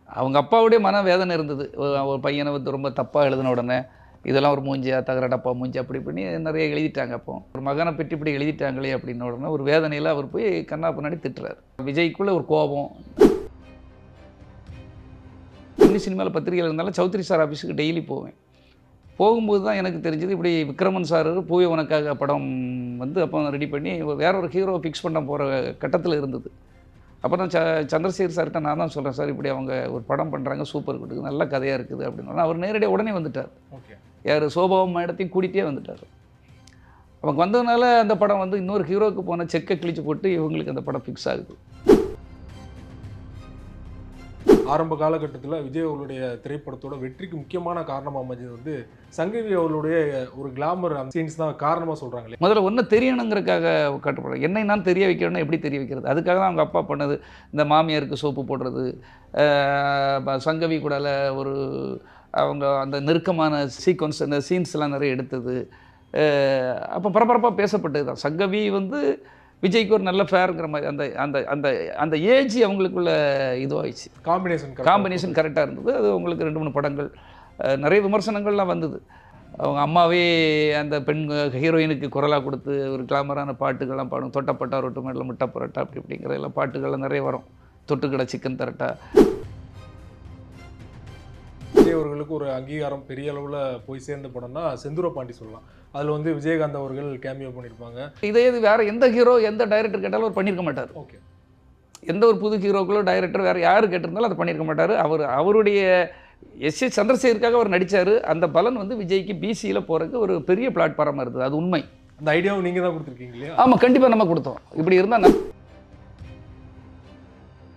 அவங்க அப்பாவுடைய மனவேதனை இருந்தது. ஒரு பையனை வந்து ரொம்ப தப்பாக எழுதின உடனே, இதெல்லாம் ஒரு மூஞ்சியா, தகர டப்பா மூஞ்சி அப்படி பண்ணி நிறைய எழுதிட்டாங்க அப்போ. ஒரு மகனை பற்றி இப்படி எழுதிட்டாங்களே அப்படின்ன உடனே ஒரு வேதனையில் அவர் போய் கண்ணா பின்னாடி திட்டுறாரு. விஜய்க்குள்ள ஒரு கோபம். ஹிந்தி சினிமாவில் பத்திரிகையில் இருந்தாலும் சௌத்ரி சார் ஆஃபீஸுக்கு டெய்லி போவேன். போகும்போது தான் எனக்கு தெரிஞ்சது, இப்படி விக்ரமன் சார் பூவே உனக்காக படம் வந்து அப்போ ரெடி பண்ணி வேற ஒரு ஹீரோ ஃபிக்ஸ் பண்ண போகிற கட்டத்தில் இருந்தது. அப்போ நான் சந்திரசேகர் சார்கிட்ட நான் தான் சொல்கிறேன், சார் இப்படி அவங்க ஒரு படம் பண்ணுறாங்க, சூப்பர் குட், நல்ல கதையாக இருக்குது அப்படின்னு. அவர் நேரடியாக உடனே வந்துட்டார். ஓகே. யார் சோபாவும் மேடத்தையும் கூட்டிகிட்டே வந்துட்டார். அவங்க வந்ததுனால அந்த படம் வந்து இன்னொரு ஹீரோவுக்கு போன செக்கை கிழிச்சு போட்டு இவங்களுக்கு அந்த படம் ஃபிக்ஸ் ஆகுது. ஆரம்ப காலகட்டத்தில் விஜய் அவர்களுடைய திரைப்படத்தோட வெற்றிக்கு முக்கியமான காரணமாக அமைஞ்சது வந்து சங்கவி அவர்களுடைய ஒரு கிளாமர் சீன்ஸ் தான் காரணமாக சொல்கிறாங்களே. முதல்ல ஒன்றும் தெரியணுங்கிறதுக்காக காட்டப்படுறது. என்னை நான் தெரிய வைக்கணும்னா எப்படி தெரிய வைக்கிறது? அதுக்காக தான் அவங்க அப்பா பண்ணது. இந்த மாமியாருக்கு சோப்பு போடுறது, சங்கவி கூடால ஒரு அவங்க அந்த நெருக்கமான சீக்வன்ஸ், அந்த சீன்ஸ்லாம் நிறைய எடுத்தது. அப்போ பரபரப்பாக பேசப்பட்டது தான். சங்கவி வந்து விஜய்க்கு ஒரு நல்ல ஃபேருங்கிற மாதிரி அந்த அந்த அந்த அந்த ஏஜ் அவங்களுக்குள்ள இதுவாகிடுச்சு. காம்பினேஷன் கரெக்டாக இருந்தது. அது அவங்களுக்கு 2-3 படங்கள் நிறைய விமர்சனங்கள்லாம் வந்தது. அவங்க அம்மாவே அந்த பெண் ஹீரோயினுக்கு குரலாக கொடுத்து ஒரு கிளாமரான பாட்டுகள்லாம் பாடும். தொட்டப்பட்டா ரொட்டு மேடல முட்டை பரோட்டா அப்படி இப்படிங்கிற எல்லாம் பாட்டுகள்லாம் நிறைய வரும். தொட்டுக்கடை சிக்கன் தரட்டா. விஜய் அவர்களுக்கு ஒரு அங்கீகாரம் பெரிய அளவில் போய் சேர்ந்த படம்னா செந்தூர பாண்டி சொல்லலாம். அதில் வந்து விஜயகாந்த் அவர்கள் கேமியோ பண்ணியிருப்பாங்க. இதே இது வேறு எந்த ஹீரோ எந்த டைரக்டர் கேட்டாலும் அவர் பண்ணியிருக்க மாட்டார். ஓகே. எந்த ஒரு புது ஹீரோக்களோ டைரக்டர் வேறு யார் கேட்டிருந்தாலும் அதை பண்ணியிருக்க மாட்டார். அவருடைய எஸ்.ஏ. சந்திரசேகருக்காக அவர் நடித்தார். அந்த பலன் வந்து விஜய்க்கு பிசியில் போகிறதுக்கு ஒரு பெரிய பிளாட்ஃபார்மாக இருந்தது. அது உண்மை. அந்த ஐடியாவும் நீங்கள் தான் கொடுத்துருக்கீங்க இல்லையா? ஆமாம், கண்டிப்பாக நம்ம கொடுத்தோம். இப்படி இருந்தால்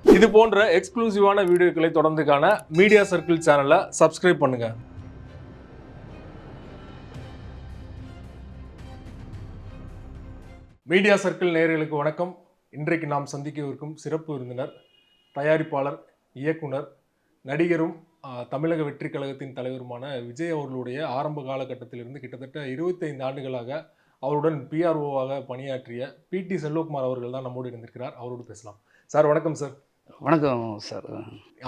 இது போன்ற எக்ஸ்க்ளூசிவான வீடியோக்களை தொடர்ந்து காண மீடியா சர்க்கிள் சேனலை சப்ஸ்கிரைப் பண்ணுங்க. மீடியா சர்க்கிள் நேயர்களுக்கு வணக்கம். இன்றைக்கு நாம் சந்திக்கவிருக்கும் சிறப்பு விருந்தினர் தயாரிப்பாளர், இயக்குனர், நடிகரும் தமிழக வெற்றி கழகத்தின் தலைவருமான விஜய் அவர்களுடைய ஆரம்ப காலகட்டத்திலிருந்து கிட்டத்தட்ட 25 ஆண்டுகளாக அவருடன் பிஆர்ஓவாக பணியாற்றிய பிடி செல்வகுமார் அவர்கள் தான் நம்மோடு இருந்திருக்கிறார். அவரோடு பேசலாம். சார் வணக்கம். சார் வணக்கம். சார்,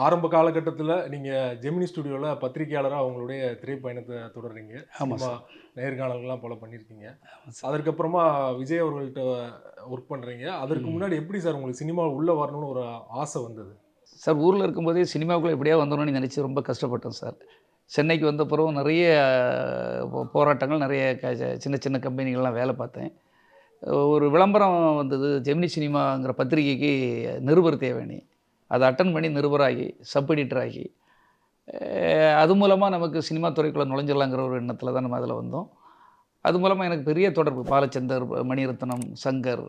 ஆரம்ப காலகட்டத்தில் நீங்கள் ஜெமினி ஸ்டுடியோவில் பத்திரிகையாளராக அவங்களுடைய திரைப்பயணத்தை தொடர்றீங்க. ஆமாம், நேர்காணல்கள்லாம் போல பண்ணியிருக்கீங்க. அதற்கப்புறமா விஜய் அவர்கள்ட்ட ஒர்க் பண்ணுறீங்க. அதற்கு முன்னாடி எப்படி சார் உங்களுக்கு சினிமாவில் உள்ளே வரணும்னு ஒரு ஆசை வந்தது? சார், ஊரில் இருக்கும்போதே சினிமாவுக்குள்ளே எப்படியா வந்துடணும்னு நினச்சி ரொம்ப கஷ்டப்பட்டேன் சார். சென்னைக்கு வந்த பிறகு நிறைய போராட்டங்கள், நிறைய சின்ன சின்ன கம்பெனிகள்லாம் வேலை பார்த்தேன். ஒரு விளம்பரம் வந்தது, ஜெமினி சினிமாங்கிற பத்திரிகைக்கு நிருபர் தேவைன்னு. அதை அட்டன் பண்ணி நிருபராகி சப் எடிட்டர் ஆகி அது மூலமாக நமக்கு சினிமா துறைக்குள்ளே நுழைஞ்சிடலாங்கிற ஒரு எண்ணத்தில் தான் நம்ம அதில் வந்தோம். அது மூலமாக எனக்கு பெரிய தொடர்பு, பாலச்சந்தர், மணிரத்னம், சங்கர்,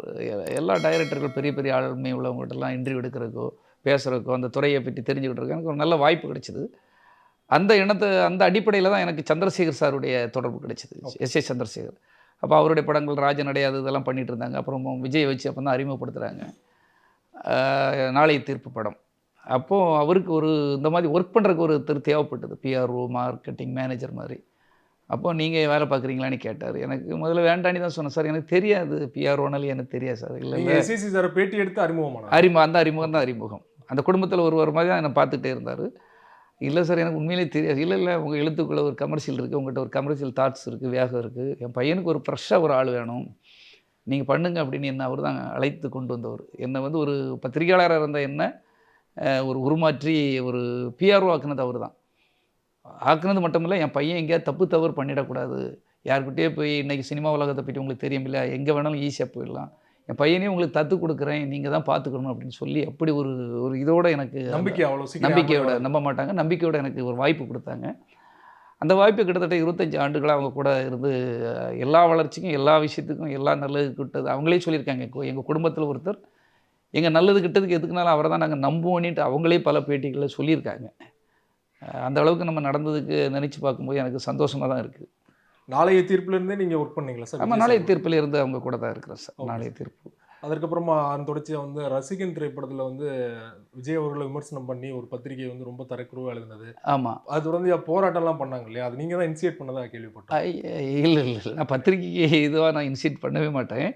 எல்லா டைரக்டர்கள், பெரிய பெரிய ஆளுமை உள்ளவங்கள்ட்டெல்லாம் இன்டர்வியூ எடுக்கிறதுக்கோ பேசுகிறதுக்கோ அந்த துறையை பற்றி தெரிஞ்சுக்கிட்டு எனக்கு ஒரு நல்ல வாய்ப்பு கிடைச்சிது. அந்த அடிப்படையில் தான் எனக்கு சந்திரசேகர் சாருடைய தொடர்பு கிடைச்சிது. எஸ்.ஏ. சந்திரசேகர். அப்போ அவருடைய படங்கள் ராஜநடையாது இதெல்லாம் பண்ணிகிட்டு இருந்தாங்க. அப்புறம் விஜய் வச்சு அப்போ தான் அறிமுகப்படுத்துகிறாங்க நாளைய தீர்ப்பு படம். அப்போது அவருக்கு ஒரு இந்த மாதிரி ஒர்க் பண்ணுறதுக்கு ஒரு தேவைப்பட்டது, பிஆர்ஓ, மார்க்கெட்டிங் மேனேஜர் மாதிரி. அப்போது நீங்கள் வேலை பார்க்குறீங்களான்னு கேட்டார். எனக்கு முதல்ல வேண்டான்னு தான் சொன்னேன். சார் எனக்கு தெரியாது, பிஆர்ஓனாலும் எனக்கு தெரியாது சார். இல்லை சார், பேட்டி எடுத்து அந்த அறிமுகம் தான் அறிமுகம். அந்த குடும்பத்தில் ஒரு மாதிரி தான் என்னை பார்த்துட்டே இருந்தார். இல்லை சார், எனக்கு உண்மையிலே தெரியாது. இல்லை உங்கள் எழுத்துக்குள்ளே ஒரு கமர்ஷியல் இருக்குது, உங்கள்கிட்ட ஒரு கமர்ஷியல் தாட்ஸ் இருக்குது, வேகம் இருக்குது. என் பையனுக்கு ஒரு ஃப்ரெஷ்ஷாக ஒரு ஆள் வேணும், நீங்கள் பண்ணுங்க அப்படின்னு என்ன அவர் தான் அழைத்து கொண்டு வந்தவர். என்னை வந்து ஒரு பத்திரிகையாளராக இருந்த என்ன ஒரு உருமாற்றி ஒரு பிஆர்ஓ ஆக்குனது அவர் தான். ஆக்குனது மட்டுமில்லை, என் பையன் எங்கேயாவது தப்பு தவறு பண்ணிடக்கூடாது, யாருக்கிட்டே போய் இன்றைக்கி சினிமா உலகத்தை பற்றி உங்களுக்கு தெரியும் இல்லை, எங்கே வேணாலும் ஈஸியாக போயிடலாம், என் பையனையும் உங்களுக்கு தத்து கொடுக்குறேன், நீங்கள் தான் பார்த்துக்கணும் அப்படின்னு சொல்லி அப்படி ஒரு இதோட எனக்கு நம்பிக்கையோட, நம்ப மாட்டாங்க, நம்பிக்கையோடு எனக்கு ஒரு வாய்ப்பு கொடுத்தாங்க. அந்த வாய்ப்பு கிட்டத்தட்ட 25 ஆண்டுகளாக அவங்க கூட இருந்து எல்லா வளர்ச்சிக்கும், எல்லா விஷயத்துக்கும், எல்லா நல்லது கிட்டது அவங்களே சொல்லியிருக்காங்க. எங்கள் குடும்பத்தில் ஒருத்தர் எங்கள் நல்லது கிட்டதுக்கு எதுக்குனாலும் அவரை தான் நாங்கள் நம்புவோன்னிட்டு அவங்களே பல பேட்டிகளில் சொல்லியிருக்காங்க. அந்த அளவுக்கு நம்ம நடந்ததுக்கு நினச்சி பார்க்கும்போது எனக்கு சந்தோஷமாக தான் இருக்குது. நாளைய தீர்ப்புலேருந்தே நீங்கள் ஒர்க் பண்ணீங்களா சார்? ஆமாம், நாளைய தீர்ப்பில் இருந்து அவங்க கூட தான் இருக்கிறேன் சார். நாளைய தீர்ப்பு. அதற்கப்புறமா தொடர்ச்சியாக வந்து ரசிகன் திரைப்படத்தில் வந்து விஜய் அவர்களை விமர்சனம் பண்ணி ஒரு பத்திரிகை வந்து ரொம்ப தரக்குறவாக எழுதினது. ஆமாம், அது வந்து போராட்டம்லாம் பண்ணாங்க இல்லையா? அது நீங்கள் தான் இனிஷியேட் பண்ணதாக கேள்விப்பட்டேன். இல்லை, நான் பத்திரிகைக்கு இதுவாக நான் இனிஷியேட் பண்ணவே மாட்டேன்.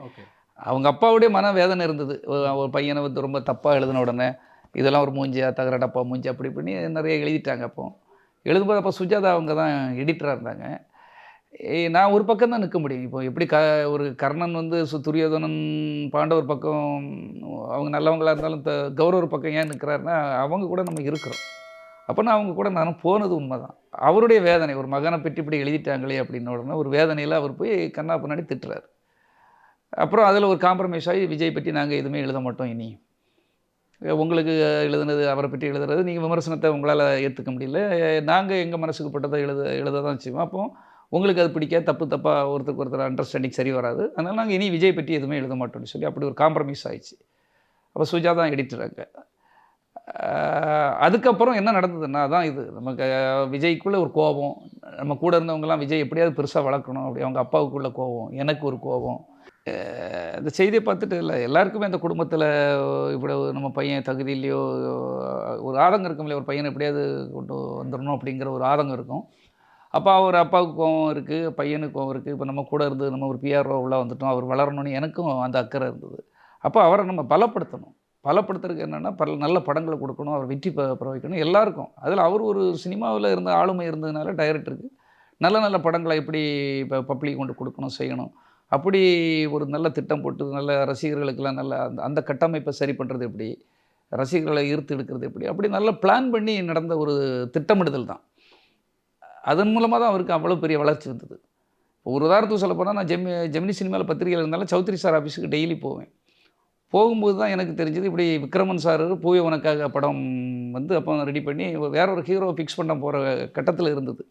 அவங்க அப்பாவுடைய மனவேதனை இருந்தது. ஒரு பையனை வந்து ரொம்ப தப்பாக எழுதின உடனே, இதெல்லாம் ஒரு மூஞ்சியா, தகர டப்பா மூஞ்சி அப்படி இப்படின்னு நிறைய எழுதிட்டாங்க அப்போ. எழுதும்போது அப்போ சுஜாதா அவங்க தான் எடிட்டரா இருந்தாங்க. நான் ஒரு பக்கம் தான் நிற்க முடியும். இப்போ எப்படி ஒரு கர்ணன் வந்து துரியோதனன், பாண்டவர் பக்கம் அவங்க நல்லவங்களா இருந்தாலும் கௌரவர் பக்கம் ஏன் நிற்கிறாருன்னா, அவங்க கூட நம்ம இருக்கிறோம். அப்போனா அவங்க கூட நானும் போனது உண்மைதான். அவருடைய வேதனை, ஒரு மகனை பற்றி இப்படி எழுதிட்டாங்களே அப்படின்ன உடனே ஒரு வேதனையில் அவர் போய் கண்ணா பின்னாடி திட்டுறாரு. அப்புறம் அதில் ஒரு காம்ப்ரமைஸ் ஆகி விஜய் பற்றி நாங்கள் எதுவுமே எழுத மாட்டோம் இனி. உங்களுக்கு எழுதுனது, அவரை பற்றி எழுதுறது, நீங்கள் விமர்சனத்தை உங்களால் ஏற்றுக்க முடியல. நாங்கள் எங்கள் மனசுக்கு பட்டதை எழுத தான் செய்வோம். அப்போ உங்களுக்கு அது பிடிக்காது, தப்பாக ஒருத்தருக்கு ஒருத்தர் அண்டர்ஸ்டாண்டிங் சரி வராது. அதனால் நாங்கள் இனி விஜய் பற்றி எதுவுமே எழுத மாட்டோம்னு சொல்லி அப்படி ஒரு காம்ப்ரமைஸ் ஆயிடுச்சு. அப்போ சுஜாதா எடிட்டர் அங்கே. அதுக்கப்புறம் என்ன நடந்ததுன்னா தான் இது நமக்கு விஜய்க்குள்ளே ஒரு கோபம். நம்ம கூட இருந்தவங்கலாம் விஜய் எப்படியாவது பெருசாக வளர்க்கணும் அப்படி, அவங்க அப்பாவுக்குள்ள கோபம், எனக்கு ஒரு கோபம். அந்த செய்தியை பார்த்துட்டு இல்லை எல்லாருக்குமே அந்த குடும்பத்தில் இப்படி நம்ம பையன் தகுதி இல்லையோ ஒரு ஆதங்கம் இருக்கும் இல்லையா, ஒரு பையனை எப்படியாவது கொண்டு வந்துடணும் அப்படிங்கிற ஒரு ஆதங்கம் இருக்கும். அப்போ அவர் அப்பாவுக்கு கோவம் இருக்குது, பையனுக்கு கோவம் இருக்குது. இப்போ நம்ம கூட இருந்து நம்ம ஒரு பிஆர்ஓ உள்ளே வந்துட்டோம், அவர் வளரணும்னு எனக்கும் அந்த அக்கறை இருந்தது. அப்போ அவரை நம்ம பலப்படுத்தணும். பலப்படுத்துறதுக்கு என்னென்னா நல்ல படங்களை கொடுக்கணும், அவர் வெற்றி பெற வைக்கணும் எல்லாருக்கும். அதில் அவர் ஒரு சினிமாவில் இருந்த ஆளுமை இருந்ததுனால டைரக்டருக்கு நல்ல நல்ல படங்களை எப்படி இப்போ பப்ளிக் கொண்டு கொடுக்கணும், செய்யணும். அப்படி ஒரு நல்ல திட்டம் போட்டு நல்ல ரசிகர்களுக்கெல்லாம் நல்ல அந்த கட்டமைப்பை சரி பண்ணுறது எப்படி, ரசிகர்களை ஈர்த்து எடுக்கிறது எப்படி, அப்படி நல்லா பிளான் பண்ணி நடந்த ஒரு திட்டமிடுதல் தான். அதன் மூலமாக தான் அவருக்கு அவ்வளோ பெரிய வளர்ச்சி வந்தது. ஒரு உதாரணத்துக்கு சொல்ல போனால், நான் ஜெமினி சினிமாவில் பத்திரிகையில் இருந்தாலும் சௌத்ரி சார் ஆஃபீஸுக்கு டெய்லி போவேன். போகும்போது தான் எனக்கு தெரிஞ்சது, இப்படி விக்ரமன் சார் பூவே உனக்காக படம் வந்து அப்போ ரெடி பண்ணி வேற ஒரு ஹீரோவை ஃபிக்ஸ் பண்ண போகிற கட்டத்தில் இருந்தது.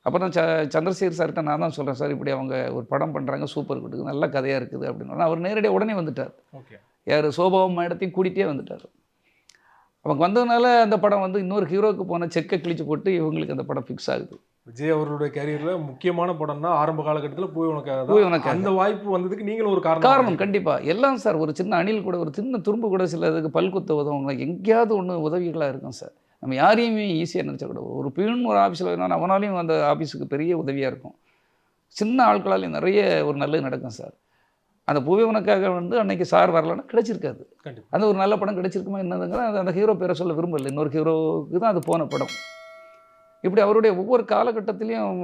அப்போ நான் சந்திரசேகர் சார்கிட்ட நான் தான் சொல்கிறேன், சார் இப்படி அவங்க ஒரு படம் பண்ணுறாங்க, சூப்பர் குட்டு, நல்ல கதையாக இருக்குது அப்படின்னு. அவர் நேரடியாக உடனே வந்துட்டார். ஓகே. யார் சோபாவும் இடத்தையும் கூட்டிகிட்டே வந்துட்டார். அவங்க வந்ததுனால அந்த படம் வந்து இன்னொரு ஹீரோவுக்கு போன செக்கை கிழிச்சு போட்டு இவங்களுக்கு அந்த படம் ஃபிக்ஸ் ஆகுது. விஜய் அவர்களுடைய கேரியரில் முக்கியமான படம்னா ஆரம்ப காலகட்டத்தில் பூவே உனக்காக. அந்த வாய்ப்பு வந்ததுக்கு நீங்களும் ஒரு காரணம். கண்டிப்பாக எல்லாம் சார். ஒரு சின்ன அணில் கூட, ஒரு சின்ன துரும்பு கூட சில இதுக்கு பல்குத்த உதவுங்க, எங்கேயாவது ஒன்று உதவிகளாக இருக்கும் சார். நம்ம யாரையுமே ஈஸியாக நினச்சக்கூடாது. ஒரு பியூன் ஒரு ஆஃபீஸில் வேணாலும் அவனாலையும் அந்த ஆஃபீஸுக்கு பெரிய உதவியாக இருக்கும். சின்ன ஆட்களாலையும் நிறைய ஒரு நல்லது நடக்கும் சார். அந்த பூவே உனக்காக வந்து அன்னைக்கு சார் வரலன்னா கிடைச்சிருக்காது. அந்த ஒரு நல்ல படம் கிடைச்சிருக்குமா என்னதுங்கிற அந்த ஹீரோ பேரை சொல்ல விரும்பலை, இன்னொரு ஹீரோவுக்கு தான் அது போன படம். இப்படி அவருடைய ஒவ்வொரு காலகட்டத்திலையும்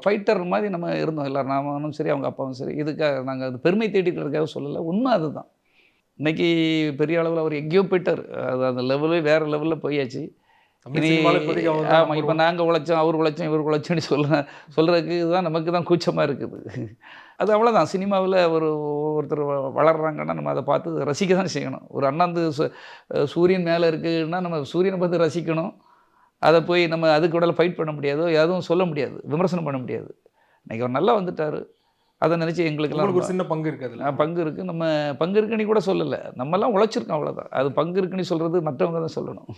ஃபைட்டர் மாதிரி நம்ம இருந்தோம் எல்லோரும். நானும் சரி, அவங்க அப்பாவும் சரி. இதுக்காக நாங்கள் அது பெருமை தேடிக்கிறதுக்காக சொல்லலை, உண்மை அதுதான். இன்றைக்கி பெரிய அளவில் அவர் எங்கேயோ போயிட்டார். அது அந்த லெவலே வேறு லெவலில் போயாச்சு. ஆமாம், இப்போ நாங்கள் உழைச்சோம், அவர் உழைச்சோம், இவர் உழைச்சோன்னு சொல்கிறதுக்கு தான் நமக்கு தான் கூச்சமாக இருக்குது. அது அவ்வளோதான். சினிமாவில் ஒருத்தர் வளர்கிறாங்கன்னா நம்ம அதை பார்த்து ரசிக்க தான் செய்யணும். ஒரு அண்ணாந்து சூரியன் மேலே இருக்குதுன்னா நம்ம சூரியனை பார்த்து ரசிக்கணும். அதை போய் நம்ம அதுக்கு உடல ஃபைட் பண்ண முடியாதோ, எதுவும் சொல்ல முடியாது, விமர்சனம் பண்ண முடியாது. இன்றைக்கி அவர் நல்லா வந்துட்டார், அதை நினச்சி எங்களுக்கெல்லாம் ஒரு சின்ன பங்கு இருக்குது. பங்கு இருக்குது. நம்ம பங்கு இருக்குன்னு கூட சொல்லலை, நம்மலாம் உழைச்சிருக்கோம், அவ்வளோதான். அது பங்கு இருக்குன்னு சொல்கிறது மற்றவங்க தான் சொல்லணும்.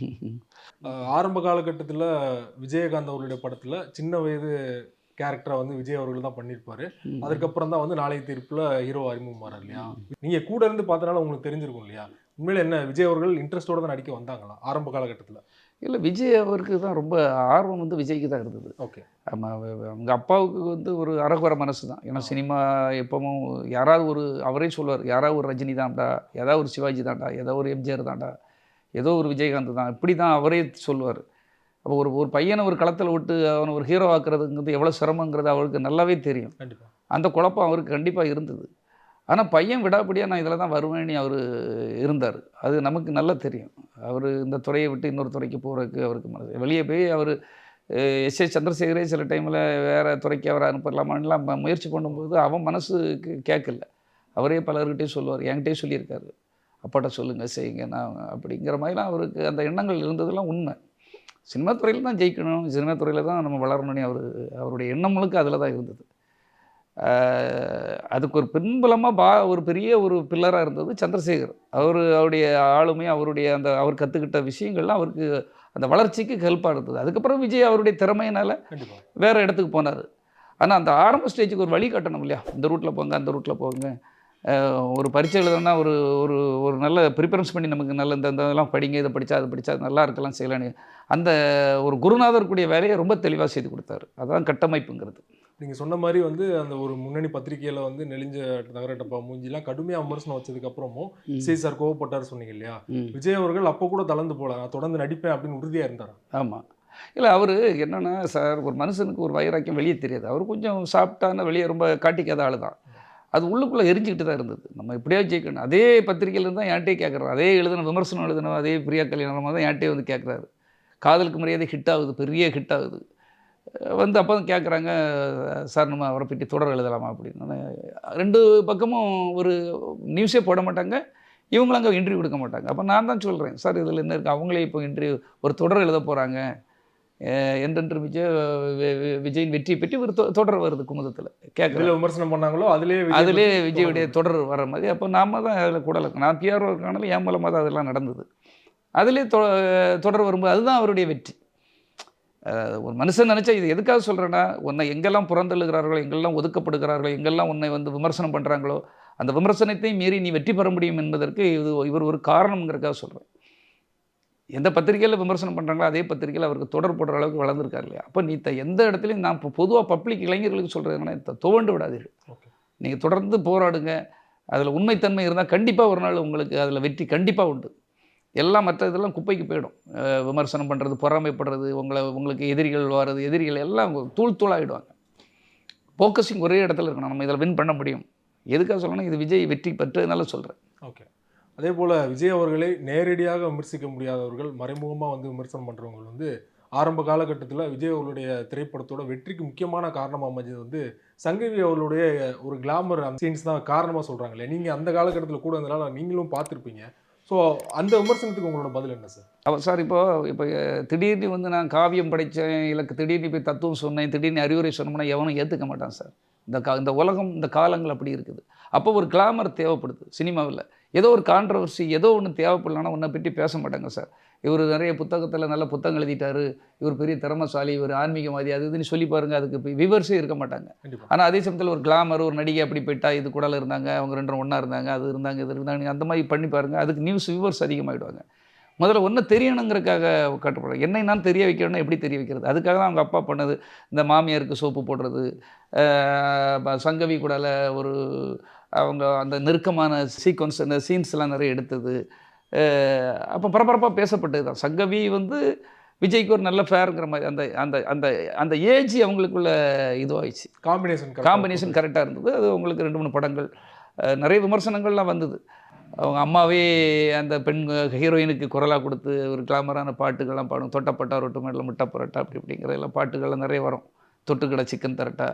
ஆரம்ப காலகட்டத்தில் விஜயகாந்த் அவர்களுடைய படத்தில் சின்ன வயது கேரக்டரை வந்து விஜய் அவர்கள் தான் பண்ணியிருப்பார். அதுக்கப்புறம் தான் வந்து நாளைய தீர்ப்பில் ஹீரோ அறிமுகமாறார் இல்லையா? நீங்கள் கூட இருந்து பார்த்தனால உங்களுக்கு தெரிஞ்சிருக்கும் இல்லையா? உண்மையில் என்ன விஜய் அவர்கள் இன்ட்ரெஸ்டோடு தான் நடிக்க வந்தாங்களா ஆரம்ப காலகட்டத்தில்? இல்லை, விஜய் அவருக்கு தான் ரொம்ப ஆர்வம் வந்து விஜய்க்கு தான் இருந்தது. ஓகே. ஆமாம், அவங்க அப்பாவுக்கு வந்து ஒரு அரகுர மனசு தான். ஏன்னா சினிமா எப்பவும் யாராவது ஒரு, அவரே சொல்லுவார், யாராவது ஒரு ரஜினி தான்டா, ஏதாவது ஒரு சிவாஜி தான்டா, ஏதோ ஒரு எம்ஜிஆர் தான்டா, ஏதோ ஒரு விஜயகாந்த் தான், இப்படி தான் அவரே சொல்லுவார். அப்போ ஒரு பையனை ஒரு களத்தில் விட்டு அவனை ஒரு ஹீரோ ஆக்குறதுங்கிறது எவ்வளோ சிரமங்கிறது அவருக்கு நல்லாவே தெரியும். கண்டிப்பாக அந்த குழப்பம் அவருக்கு கண்டிப்பாக இருந்தது. ஆனால் பையன் விடாப்படியாக நான் இதில் தான் வருவேன்னு அவர் இருந்தார். அது நமக்கு நல்லா தெரியும். அவர் இந்த துறையை விட்டு இன்னொரு துறைக்கு போகிறதுக்கு அவருக்கு மனசு. வெளியே போய் அவர் எஸ்.ஏ. சந்திரசேகரே சில டைமில் வேறு துறைக்கு அவரை அனுப்பலாமான்லாம் முயற்சி பண்ணும்போது அவன் மனசுக்கு கேட்கல. அவரே பலர்கிட்டையும் சொல்லுவார், என்கிட்டே சொல்லியிருக்காரு, அப்பாட்ட சொல்லுங்கள் செய்யுங்க நான் அப்படிங்கிற மாதிரிலாம் அவருக்கு அந்த எண்ணங்கள் இருந்ததெல்லாம் உண்மை. சினிமா துறையில் தான் ஜெயிக்கணும், சினிமா துறையில் தான் நம்ம வளரணும்னு அவருடைய எண்ணம் முழுக்க அதில் தான் இருந்தது. அதுக்கு ஒரு பின்புலமாக ஒரு பெரிய ஒரு பில்லராக இருந்தது சந்திரசேகர். அவருடைய ஆளுமை, அவருடைய அந்த அவர் கற்றுக்கிட்ட விஷயங்கள்லாம் அவருக்கு அந்த வளர்ச்சிக்கு ஹெல்ப்பாக இருந்தது. அதுக்கப்புறம் விஜய் அவருடைய திறமையினால் வேறு இடத்துக்கு போனார். ஆனால் அந்த ஆரம்ப ஸ்டேஜுக்கு ஒரு வழி காட்டணும் இல்லையா? இந்த ரூட்டில் போங்க, அந்த ரூட்டில் போங்க. ஒரு பரீட்சை எழுதணும்னா ஒரு ஒரு ஒரு நல்ல ப்ரிப்பரன்ஸ் பண்ணி நமக்கு நல்ல இந்த இதெல்லாம் படிங்க, இதை படித்தா அது படித்தா நல்லா இருக்கலாம் செய்யலான்னு அந்த ஒரு குருநாதர் கூடிய வேலையை ரொம்ப தெளிவாக செய்து கொடுத்தாரு. அதுதான் கட்டமைப்புங்கிறது. நீங்கள் சொன்ன மாதிரி வந்து அந்த ஒரு முன்னணி பத்திரிகையில் வந்து நெளிஞ்ச தகரட்டப்பா மூஞ்சிலாம் கடுமையாக விமர்சனம் வச்சதுக்கப்புறமும் விஜய் சார் கோவப்பட்டார் சொன்னீங்க இல்லையா? விஜய் அவர்கள் அப்போ கூட தளர்ந்து போல, நான் தொடர்ந்து நடிப்பேன் அப்படின்னு உறுதியாக இருந்தார். ஆமாம். இல்லை அவர் என்னென்னா சார், ஒரு மனுஷனுக்கு ஒரு வைராக்கியம் வெளியே தெரியாது. அவர் கொஞ்சம் சாப்பிட்டான வெளியே ரொம்ப காட்டிக்காத ஆள் தான். அது உள்ளுக்குள்ளே எரிஞ்சிக்கிட்டு தான் இருந்தது. நம்ம இப்படியே ஜெயிக்கணும். அதே பத்திரிகையிலேருந்து தான் என்கிட்டே கேட்குறாரு. அதே விமர்சனம் எழுதணும், அதே பிரியா கல்யாணமாக தான் என்கிட்டே வந்து கேட்குறாரு. காதலுக்கு மரியாதை ஹிட் ஆகுது, பெரிய ஹிட் ஆகுது. வந்து அப்போ தான் கேட்குறாங்க, சார் நம்ம அவரை பற்றி தொடர் எழுதலாமா அப்படின்னு. 2 பக்கமும் ஒரு நியூஸே போட மாட்டாங்க, இவங்களும் அங்கே இன்டர்வியூ கொடுக்க மாட்டாங்க. அப்போ நான் தான் சொல்கிறேன், சார் இதில் என்ன இருக்குது, அவங்களே இப்போ இன்டர்வியூ ஒரு தொடர் எழுத போகிறாங்க, என்றென்று விஜயின் வெற்றி பெற்று ஒரு தொடர் வருது குமுதத்தில் கேட்குறேன். விமர்சனம் பண்ணாங்களோ அதிலே விஜயுடைய தொடர் வர மாதிரி. அப்போ நாம தான் அதில் கூட இருக்கணும். நான் பிஆர்ஓ இருக்கானாலும் என் மூலமாக தான் அதெல்லாம் நடந்தது. அதிலே தொடர் வரும்போது அதுதான் அவருடைய வெற்றி. ஒரு மனுஷன் நினச்சா, இது எதுக்காக சொல்கிறேன்னா, உன்னை எங்கெல்லாம் புறந்தள்ளுகிறார்களோ, எங்கெல்லாம் ஒதுக்கப்படுகிறார்களோ, எங்கெல்லாம் உன்னை வந்து விமர்சனம் பண்ணுறாங்களோ, அந்த விமர்சனத்தையும் மீறி நீ வெற்றி பெற முடியும் என்பதற்கு இவர் ஒரு காரணம்ங்கிறதுக்காக சொல்கிறேன். எந்த பத்திரிகையில் விமர்சனம் பண்ணுறாங்களோ அதே பத்திரிகையில் அவருக்கு தொடர் போடுற அளவுக்கு வளர்ந்துருக்கார் இல்லையா? அப்போ நீ எந்த இடத்துலையும் நான் இப்போ பொதுவாக பப்ளிக் இளைஞர்களுக்கு சொல்கிறதுனா, துவண்டு விடாதீர்கள். நீங்கள் தொடர்ந்து போராடுங்க. அதில் உண்மைத்தன்மை இருந்தால் கண்டிப்பாக ஒரு நாள் உங்களுக்கு அதில் வெற்றி கண்டிப்பாக உண்டு. எல்லாம் மற்ற இதெல்லாம் குப்பைக்கு போயிடும். விமர்சனம் பண்ணுறது, பொறாமைப்படுறது, உங்களுக்கு எதிரிகள் வர்றது, எதிரிகள் எல்லாம் தூளாகிடுவாங்க. ஃபோக்கஸிங் ஒரே இடத்துல இருக்கணும். நம்ம இதில் வின் பண்ண முடியும். எதுக்காக சொல்லணும், இது விஜய் வெற்றி பெற்றதுனால சொல்கிறேன். ஓகே. அதே போல் விஜய் அவர்களை நேரடியாக விமர்சிக்க முடியாதவர்கள், மறைமுகமாக வந்து விமர்சனம் பண்ணுறவங்க வந்து ஆரம்ப காலகட்டத்தில் விஜய் அவர்களுடைய திரைப்படத்தோட வெற்றிக்கு முக்கியமான காரணமாக அமைஞ்சது வந்து சங்கவி அவர்களுடைய ஒரு கிளாமர் சீன்ஸ் தான் காரணமாக சொல்கிறாங்களே. நீங்கள் அந்த காலகட்டத்தில் கூட இருந்தனால நீங்களும் பார்த்துருப்பீங்க. ஸோ அந்த விமர்சனத்துக்கு உங்களோட பதில் என்ன சார்? சார் இப்போ திடீர்னு வந்து நான் காவியம் படித்தேன், இல்லை திடீர்னு போய் தத்துவம் சொன்னேன், திடீர்னு அறிவுரை சொன்னோம்னா எவனும் ஏற்றுக்க மாட்டான் சார். இந்த உலகம், இந்த காலங்கள் அப்படி இருக்குது. அப்போ ஒரு கிளாமர் தேவைப்படுது சினிமாவில். ஏதோ ஒரு கான்ட்ரவர்சி, ஏதோ ஒன்று தேவைப்படலன்னா உன்னை பற்றி பேச மாட்டாங்க சார். இவர் நிறைய புத்தகத்தில் நல்ல புத்தகம் எழுதிட்டாரு, இவர் பெரிய திறமசாலி, இவர் ஆன்மீகவாதி, அது இதுன்னு சொல்லி பாருங்கள், அதுக்கு விவர்ஸே இருக்க மாட்டாங்க. ஆனால் அதே சமயத்தில் ஒரு கிளாமர், ஒரு நடிகை அப்படி போயிட்டா, இது கூடல இருந்தாங்க, அவங்க 2 ஒன்றா இருந்தாங்க, அது இருந்தாங்க, இது இருந்தாங்க, அந்த மாதிரி பண்ணி பாருங்கள், அதுக்கு நியூஸ் வியூவர்ஸ் அதிகமாகிடுவாங்க. முதல்ல ஒன்று தெரியணுங்கிறதுக்காக கட்டுப்படுறாங்க. என்னை நான் தெரிய வைக்கணும்னா எப்படி தெரிய வைக்கிறது? அதுக்காக தான் அவங்க அப்பா பண்ணது. இந்த மாமியாருக்கு சோப்பு போடுறது, சங்கவி கூடல ஒரு அவங்க அந்த நெருக்கமான சீக்வன்ஸ், அந்த சீன்ஸ்லாம் நிறைய எடுத்தது. அப்போ பரபரப்பாக பேசப்பட்டது தான். சங்கவி வந்து விஜய்க்கு ஒரு நல்ல ஃபேருங்கிற மாதிரி அந்த அந்த அந்த அந்த ஏஜ் அவங்களுக்குள்ள இதுவாகிடுச்சு. காம்பினேஷன் கரெக்டாக இருந்தது. அது அவங்களுக்கு 2 3 படங்கள் நிறைய விமர்சனங்கள்லாம் வந்தது. அவங்க அம்மாவே அந்த பெண் ஹீரோயினுக்கு குரலாக கொடுத்து ஒரு கிளாமரான பாட்டுகள்லாம் பாடும். தொட்டப்பட்டா ரொட்டு மேடல முட்டை புரட்டா அப்படி இப்படிங்கிற எல்லாம் பாட்டுகள்லாம் நிறைய வரும். தொட்டுக்கடை சிக்கன் தரட்டா,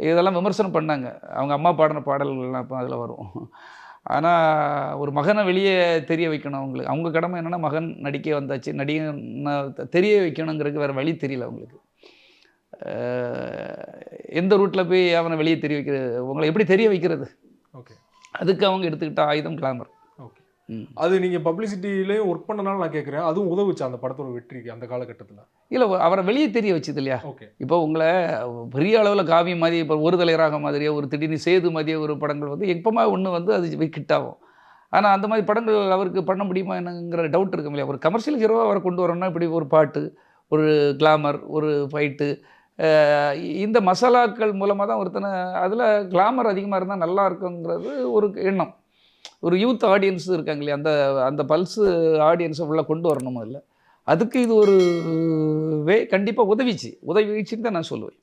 இதெல்லாம் விமர்சனம் பண்ணாங்க. அவங்க அம்மா பாடின பாடல்கள்லாம் இப்போ அதில் வரும். ஆனால் ஒரு மகனை வெளியே தெரிய வைக்கணும் அவங்களுக்கு. அவங்க கடமை என்னென்னா, மகன் நடிக்க வந்தாச்சு, நடிகை தெரிய வைக்கணுங்கிறதுக்கு வேறு வழி தெரியல அவங்களுக்கு. எந்த ரூட்டில் போய் அவனை வெளியே தெரிய வைக்கிறது, உங்களை எப்படி தெரிய வைக்கிறது? ஓகே, அதுக்கு அவங்க எடுத்துக்கிட்ட ஆயுதம் கிளாமர். ஓகே, அது நீங்கள் பப்ளிசிட்டிலேயும் ஒர்க் பண்ணனால நான் கேட்குறேன், அதுவும் உதவுச்சு அந்த படத்தோட வெற்றிக்கு அந்த காலகட்டத்தில்? இல்லை, அவரை வெளியே தெரிய வச்சது இல்லையா? ஓகே. இப்போ உங்களை பெரிய அளவில் காவியம் மாதிரி, இப்போ ஒரு தலைவராக மாதிரியே, ஒரு திடீர்னு சேது மாதிரியே ஒரு படங்கள் வந்து எப்போமா ஒன்று வந்து அது ஹிட் ஆகும். ஆனால் அந்த மாதிரி படங்கள் அவருக்கு பண்ண முடியுமா என்னங்கிற டவுட் இருக்கும் இல்லையா? ஒரு கமர்ஷியல் ஹீரோவாக அவரை கொண்டு வரணும்னா இப்படி ஒரு பாட்டு, ஒரு கிளாமர், ஒரு ஃபைட்டு, இந்த மசாலாக்கள் மூலமாக தான் ஒருத்தனை, அதில் கிளாமர் அதிகமாக இருந்தால் நல்லா இருக்குங்கிறது ஒரு எண்ணம். ஒரு யூத் ஆடியன்ஸ் இருக்காங்க இல்லையா, அந்த அந்த பல்ஸு ஆடியன்ஸை உள்ளே கொண்டு வரணும் இல்லை. அதுக்கு இது ஒரு கண்டிப்பாக உதவிச்சின்னு தான் நான் சொல்லுவேன்.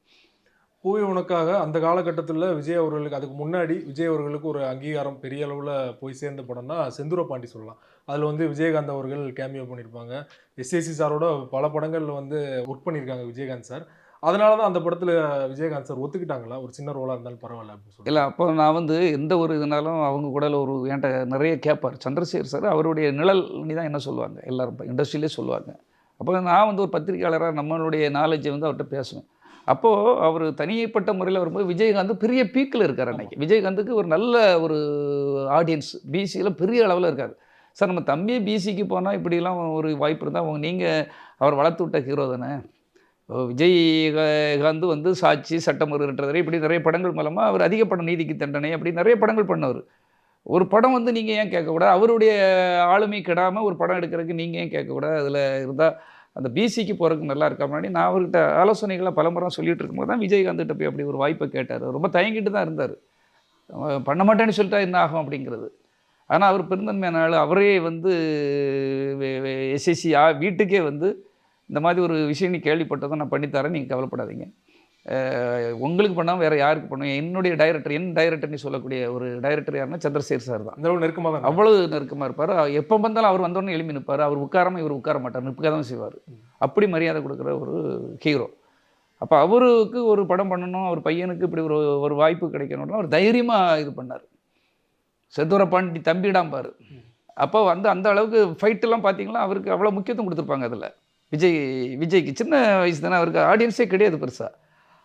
பூவே உனக்காக அந்த காலகட்டத்தில் விஜய் அவர்களுக்கு, அதுக்கு முன்னாடி விஜய் அவர்களுக்கு ஒரு அங்கீகாரம் பெரிய அளவில் போய் சேர்ந்த படம்னா செந்தூர பாண்டி சொல்லலாம். அதில் வந்து விஜயகாந்த் அவர்கள் கேமியோ பண்ணியிருப்பாங்க. எஸ்ஏசி சாரோட பல படங்களில் வந்து ஒர்க் பண்ணியிருக்காங்க விஜயகாந்த் சார். அதனால தான் அந்த படத்தில் விஜயகாந்த் சார் ஒத்துக்கிட்டாங்களா, ஒரு சின்ன ரோலாக இருந்தாலும் பரவாயில்ல அப்படின்னு சொல்லி? இல்லை, அப்போ நான் வந்து எந்த ஒரு இதனாலும் அவங்க கூட ஒரு என்கிட்ட நிறைய கேட்பார். சந்திரசேகர் சார் அவருடைய நிழல் தான் என்ன சொல்லுவாங்க, எல்லாரும் இண்டஸ்ட்ரியிலே சொல்லுவாங்க. அப்போ நான் வந்து ஒரு பத்திரிகையாளராக நம்மளுடைய நாலேஜை வந்து அவர்கிட்ட பேசுவேன். அப்போது அவர் தனிப்பட்ட முறையில் வரும்போது விஜயகாந்த் பெரிய பீக்கில் இருக்கார் அன்றைக்கி. விஜயகாந்துக்கு ஒரு நல்ல ஒரு ஆடியன்ஸ் பிசியில் பெரிய அளவில் இருக்கார். சார் நம்ம தம்பியே பிசிக்கு போனால் இப்படிலாம் ஒரு வாய்ப்பு இருந்தால் நீங்கள் அவர் வளர்த்து விட்ட ஹீரோ தானே. விஜயகாந்த் வந்து சாட்சி, சட்டம் ஒருன்றதை இப்படி நிறைய படங்கள் மூலமாக அவர் அதிக படம், நீதிக்கு தண்டனை, அப்படி நிறைய படங்கள் பண்ணவர். ஒரு படம் வந்து நீங்கள் ஏன் கேட்கக்கூடாது? அவருடைய ஆளுமை கெடாமல் ஒரு படம் எடுக்கிறதுக்கு நீங்கள் ஏன் கேட்கக்கூடாது? அதில் இருந்தால் அந்த பிசிக்கு போகிறதுக்கு நல்லா இருக்கா முன்னாடி நான் அவர்கிட்ட ஆலோசனைகளை பலமுறை சொல்லிட்டு இருக்கும்போது தான் விஜயகாந்த்கிட்ட போய் அப்படி ஒரு வாய்ப்பை கேட்டார். ரொம்ப தயங்கிட்டு தான் இருந்தார். பண்ண மாட்டேன்னு சொல்லிட்டா என்ன ஆகும் அப்படிங்கிறது. ஆனால் அவர் பெருந்தன்மையான ஆள். அவரே வந்து எஸ்எஸ்சி வீட்டுக்கே வந்து இந்த மாதிரி ஒரு விஷயம் நீ கேள்விப்பட்டதும் நான் பண்ணித்தரேன், நீங்கள் கவலைப்படாதீங்க, உங்களுக்கு பண்ணாமல் வேறு யாருக்கு பண்ணுவேன், என்னுடைய டைரக்டர், என் டைரக்டர்னு சொல்லக்கூடிய ஒரு டைரக்டர் யாருன்னா சந்திரசேகர் சார் தான். அந்த நெருக்கமாக தான், அவ்வளவு நெருக்கமாக இருப்பார். எப்போ வந்தாலும் அவர் வந்தோடனே எழுப்பி நிற்பார். அவர் உட்காராமல் இவர் உட்கார மாட்டார், நிற்க தான் செய்வார். அப்படி மரியாதை கொடுக்குற ஒரு ஹீரோ. அப்போ அவருக்கு ஒரு படம் பண்ணணும், அவர் பையனுக்கு இப்படி ஒரு வாய்ப்பு கிடைக்கணும்னா அவர் தைரியமாக இது பண்ணார். செந்தூர பாண்டி தம்பிடாம்பார். அப்போ வந்து அந்த அளவுக்கு ஃபைட்டெல்லாம் பார்த்தீங்கன்னா அவருக்கு அவ்வளோ முக்கியத்துவம் கொடுத்துருப்பாங்க. அதில் விஜய்க்கு சின்ன வயசு தானே, அவருக்கு ஆடியன்ஸே கிடையாது பெருசாக.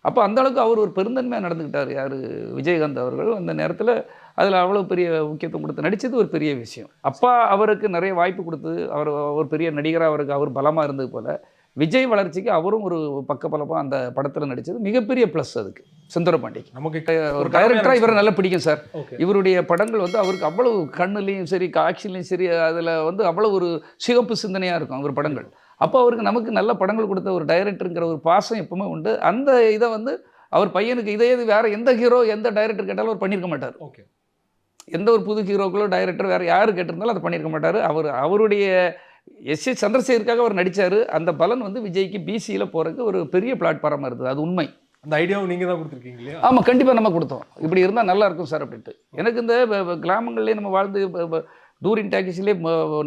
அப்போ அந்த அளவுக்கு அவர் ஒரு பெருந்தன்மையாக நடந்துக்கிட்டார் யார், விஜயகாந்த் அவர்கள். அந்த நேரத்தில் அதில் அவ்வளோ பெரிய முக்கியத்துவம் கொடுத்து நடித்தது ஒரு பெரிய விஷயம். அப்பா அவருக்கு நிறைய வாய்ப்பு கொடுத்து அவர் ஒரு பெரிய நடிகராக அவருக்கு அவர் பலமாக இருந்தது போல் விஜய் வளர்ச்சிக்கு அவரும் ஒரு பக்கபலமாக அந்த படத்தில் நடித்தது மிகப்பெரிய ப்ளஸ். அதுக்கு செந்தூர பாண்டிக்கு நமக்கு ஒரு டைரக்டராக இவரை நல்லா பிடிக்கும் சார். ஓகே. இவருடைய படங்கள் வந்து அவருக்கு அவ்வளவு கண்ணுலேயும் சரி காட்சிலையும் சரி அதில் வந்து அவ்வளோ ஒரு சிகப்பு சிந்தனையாக இருக்கும் அவர் படங்கள். அப்போ அவருக்கு நமக்கு நல்ல படங்கள் கொடுத்த ஒரு டைரக்டருங்கிற ஒரு பாசம் எப்பவுமே உண்டு. அந்த இதை வந்து அவர் பையனுக்கு இதே இது வேறு எந்த ஹீரோ எந்த டைரக்டர் கேட்டாலும் அவர் பண்ணியிருக்க மாட்டார். ஓகே. எந்த ஒரு புது ஹீரோக்களோ டைரக்டர் வேறு யார் கேட்டிருந்தாலும் அதை பண்ணியிருக்க மாட்டார். அவருடைய எஸ்.ஏ. சந்திரசேகருக்காக அவர் நடித்தார். அந்த பலன் வந்து விஜய்க்கு பிசியில் போகிறதுக்கு ஒரு பெரிய பிளாட்ஃபார்மாக இருந்தது. அது உண்மை. அந்த ஐடியாவும் நீங்கள் தான் கொடுத்துருக்கீங்க இல்லையா? ஆமாம், கண்டிப்பாக நம்ம கொடுத்தோம். இப்படி இருந்தால் நல்லா இருக்கும் சார் அப்படின்ட்டு. எனக்கு இந்த கிராமங்கள்லேயே நம்ம வாழ்ந்து டூரிங் டாக்கிஸ்லேயே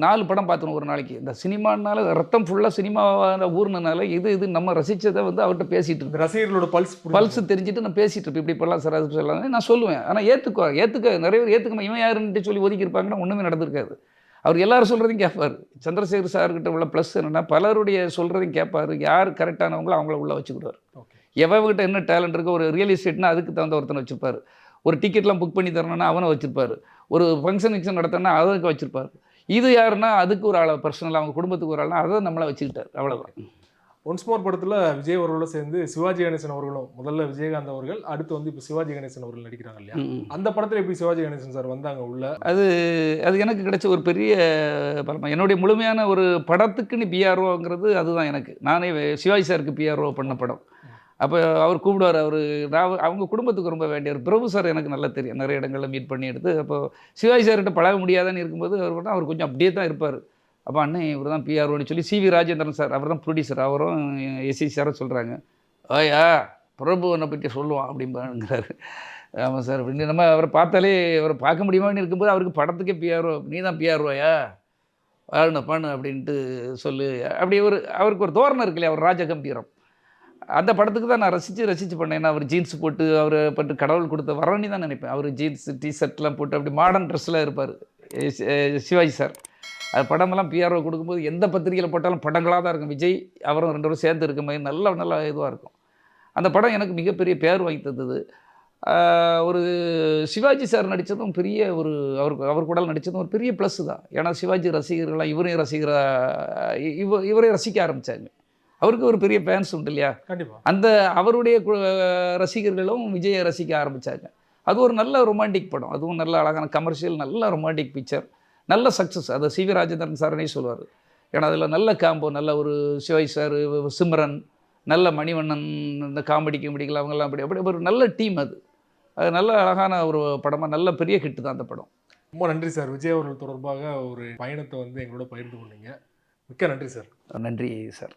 4 படம் பார்த்துணும் ஒரு நாளைக்கு. இந்த சினிமானால ரத்தம் ஃபுல்லாக சினிமாவான ஊர்னனால இது நம்ம ரசித்ததை வந்து அவர்கிட்ட பேசிகிட்டு இருக்கேன். ரசிகர்களோட பல்ஸ் தெரிஞ்சுட்டு நான் பேசிகிட்டு இருப்பேன். இப்படி பண்ணலாம் சார், அது சொல்லலாம் நான் சொல்லுவேன். ஆனால் ஏற்றுக்க நிறைய பேர் ஏற்றுக்கமா இவன் யாருன்ட்டு சொல்லி ஒதுக்கி இருப்பாங்கன்னா ஒன்றுமே நடந்திருக்காது. அவர் எல்லாரும் சொல்கிறதையும் கேட்பார். சந்திரசேகர் சார்கிட்ட உள்ள ப்ளஸ் என்னென்னா பலருடைய சொல்கிறதையும் கேட்பார். யார் கரெக்டானவங்களோ அவங்கள உள்ளே வச்சுக்கிடுவார். எவங்கிட்ட என்ன டேலண்ட் இருக்கோ, ஒரு ரியல் எஸ்டேட்னா அதுக்கு தகுந்த ஒருத்தனை வச்சுருப்பார். ஒரு டிக்கெட்லாம் புக் பண்ணி தரணும்னா அவனை வச்சுருப்பார். ஒரு ஃபங்க்ஷன் நடத்தினா அதுக்கு வச்சுருப்பார். இது யாருன்னா அதுக்கு ஒரு ஆள் பர்சனலாக அவங்க குடும்பத்துக்கு ஒரு ஆள்னா அதை நம்மளை வச்சுக்கிட்டார். அவ்வளோதான். ஒன்ஸ் மோர் படத்தில் விஜய் அவர்களோட சேர்ந்து சிவாஜி கணேசன் அவர்களும், முதல்ல விஜயகாந்த் அவர்கள், அடுத்து வந்து இப்போ சிவாஜி கணேசன் அவர்கள் நடிக்கிறாங்க இல்லையா? அந்த படத்தில் எப்படி சிவாஜி கணேசன் சார் வந்தாங்க உள்ள? அது எனக்கு கிடைச்ச ஒரு பெரிய பலமா. என்னுடைய முழுமையான ஒரு படத்துக்குன்னு பிஆர்ஓங்கிறது அதுதான் எனக்கு. நானே சிவாஜி சாருக்கு பிஆர்ஓ பண்ண படம். அப்போ அவர் கூப்பிடுவார். அவங்க குடும்பத்துக்கு ரொம்ப வேண்டியவர். பிரபு சார் எனக்கு நல்லா தெரியும், நிறைய இடங்களில் மீட் பண்ணி எடுத்து. அப்போ சிவாஜி சார்கிட்ட பழக முடியாதுன்னு இருக்கும்போது அவர் கொஞ்சம் அப்படியே தான் இருப்பார். அப்போ அண்ணன் இவர் தான் பிஆர்ஓன்னு சொல்லி சிவி ராஜேந்திரன் சார், அவர் தான் ப்ரொடியூசர், அவரும் எஸ்சி சாரும் சொல்கிறாங்க, ஓயா பிரபுவனை பற்றி சொல்லுவான் அப்படிங்கிறாரு. ஆமாம் சார் அப்படின்னு நம்ம அவரை பார்த்தாலே அவரை பார்க்க முடியுமான்னு இருக்கும்போது அவருக்கு படத்துக்கே பிஆர்ஓ, நீ தான் பிஆர்ஓயா பண்ணு அப்படின்ட்டு சொல்லு. அப்படி அவருக்கு ஒரு தோரணை இருக்கு இல்லையா, அவர் ராஜகம்பீரம். அந்த படத்துக்கு தான் நான் ரசித்து பண்ணேன். ஏன்னா அவர் ஜீன்ஸ் போட்டு அவர் பட்டு கடவுள் கொடுத்த வரவணி தான் நினைப்பேன். அவர் ஜீன்ஸ் டிஷர்ட்லாம் போட்டு அப்படி மாடர்ன் ட்ரெஸ்லாம் இருப்பார் சிவாஜி சார். அது படமெல்லாம் பிஆர்ஓ கொடுக்கும்போது எந்த பத்திரிகையில் போட்டாலும் படங்களாக தான் இருக்கும். விஜய் அவரும் 2 பேரும் சேர்ந்து இருக்க மாதிரி நல்ல இதுவாக இருக்கும். அந்த படம் எனக்கு மிகப்பெரிய பேர் வாங்கி தந்தது. ஒரு சிவாஜி சார் நடித்ததும் பெரிய ஒரு அவர் கூட நடித்ததும் ஒரு பெரிய ப்ளஸ் தான். ஏன்னா சிவாஜி ரசிகர்களாக இவரையும் ரசிக்க ஆரம்பித்தாங்க. அவருக்கு ஒரு பெரிய ஃபேன்ஸ் உண்டு இல்லையா? கண்டிப்பாக. அந்த அவருடைய ரசிகர்களும் விஜயை ரசிக்க ஆரம்பித்தாங்க. அது ஒரு நல்ல ரொமான்டிக் படம். அதுவும் நல்ல அழகான கமர்ஷியல், நல்ல ரொமான்டிக் பிக்சர், நல்ல சக்ஸஸ். அதை சிவி ராஜேந்திரன் சாரனே சொல்லுவார். ஏன்னா அதில் நல்ல காம்போ, நல்ல ஒரு சிவாஜி சார், சிம்ரன், நல்ல மணிவண்ணன், இந்த காமெடிகள் அவங்கெல்லாம் அப்படி ஒரு நல்ல டீம். அது நல்ல அழகான ஒரு படமாக நல்ல பெரிய ஹிட்டு தான் அந்த படம். ரொம்ப நன்றி சார். விஜய் அவர்கள் தொடர்பாக ஒரு பயணத்தை வந்து எங்களோட பகிர்ந்து கொண்டீங்க. மிக்க நன்றி சார். நன்றி சார்.